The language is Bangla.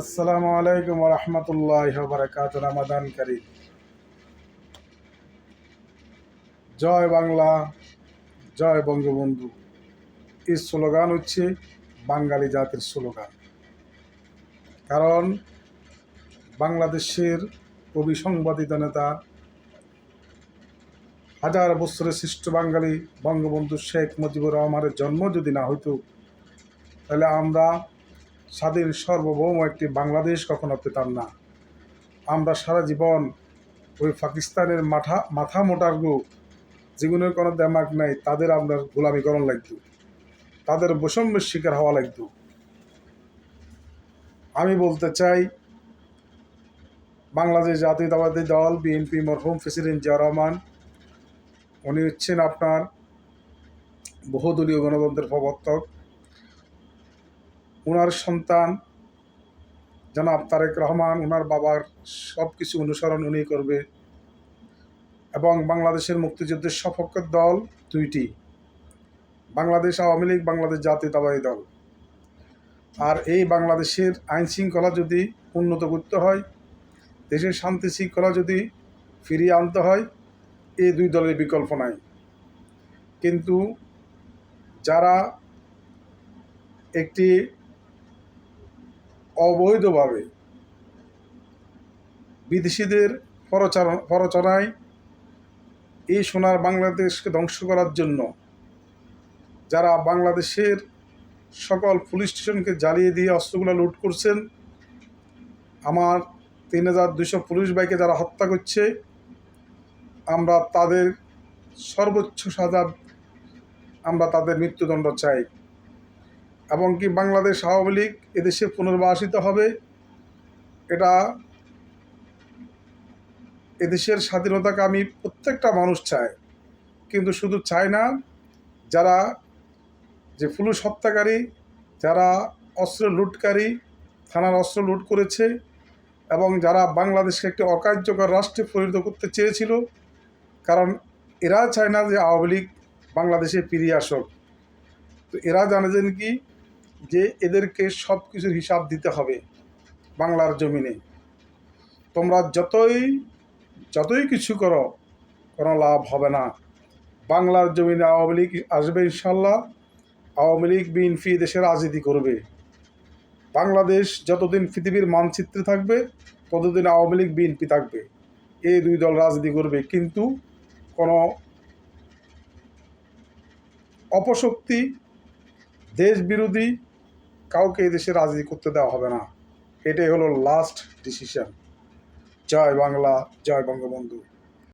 আসসালামু আলাইকুম ওয়া রাহমাতুল্লাহি ওয়া বারাকাতুহু। রমাদান কারীম। জয় বাংলা, জয় বঙ্গবন্ধু। এই স্লোগান হচ্ছে বাঙালি জাতির স্লোগান। কারণ বাংলাদেশের কবি সংবাদিত নেতা, হাজার বছরের শ্রেষ্ঠ বাঙালি বঙ্গবন্ধু শেখ মুজিবুর রহমানের জন্ম যদি না হইতো, তাহলে আমরা স্বাধীন সার্বভৌম একটি বাংলাদেশ কখনো পেতাম না। আমরা সারা জীবন ওই পাকিস্তানের মাথা মোটার জীবনের কোনো দেমাগ নাই, তাদের আমরা গোলামিকরণ লাগতো, তাদের বৈষম্যের শিকার হওয়া লাগতো। আমি বলতে চাই, বাংলাদেশ জাতীয়তাবাদী দল বিএনপি মরহুম প্রেসিডেন্ট জিয়াউর রহমান, উনি হচ্ছেন আপনার বহুদলীয় গণতন্ত্রের প্রবর্তক। ওনার সন্তান জনাব তারেক রহমান, ওনার বাবার সব কিছু অনুসরণ উনি করবে। এবং বাংলাদেশের মুক্তিযুদ্ধের সপক্ষের দল দুইটি, বাংলাদেশ আওয়ামী লীগ, বাংলাদেশ জাতীয়তাবাদী দল। আর এই বাংলাদেশের আইন শৃঙ্খলা যদি উন্নত করতে হয়, দেশের শান্তি শৃঙ্খলা যদি ফিরিয়ে আনতে হয়, এই দুই দলের বিকল্প নাই। কিন্তু যারা একটি অবৈধভাবে বিদেশিদের প্ররোচনায় এই সোনার বাংলাদেশকে ধ্বংস করার জন্য যারা বাংলাদেশের সকল পুলিশ স্টেশনকে জ্বালিয়ে দিয়ে অস্ত্রগুলো লুট করছেন, আমার ৩,২০০ পুলিশ ভাইকে যারা হত্যা করছে, আমরা তাদের সর্বোচ্চ সাজা, আমরা তাদের মৃত্যুদণ্ড চাই। এবং কি বাংলাদেশ আওয়ামী লীগ এদেশে পুনর্বাসিত হবে, এটা এদেশের স্বাধীনতাকামী প্রত্যেকটা মানুষ চায়। কিন্তু শুধু চায় না, যারা যে পুলিশ হত্যাকারী, যারা অস্ত্র লুটকারী, থানার অস্ত্র লুট করেছে এবং যারা বাংলাদেশকে একটি অকার্যকর রাষ্ট্রে পরিণত করতে চেয়েছিল, কারণ এরা চায় না যে আওয়ামী লীগ বাংলাদেশে ফিরিয়ে আসুক। তো এরা জানেন কি, যে এদেরকে সব কিছুর হিসাব দিতে হবে বাংলার জমিনে। তোমরা যতই কিছু করো, কোনো লাভ হবে না। বাংলার জমিনে আওয়ামী লীগ আসবে ইনশাল্লাহ। আওয়ামী লীগ বিএনপি দেশের রাজনীতি করবে। বাংলাদেশ যতদিন পৃথিবীর মানচিত্রে থাকবে, ততদিন আওয়ামী লীগ বিএনপি থাকবে। এই দুই দল রাজনীতি করবে, কিন্তু কোনো অপশক্তি, দেশ বিরোধী কাউকে এই দেশে রাজনীতি করতে দেওয়া হবে না। এটাই হলো লাস্ট ডিসিশন। জয় বাংলা, জয় বঙ্গবন্ধু।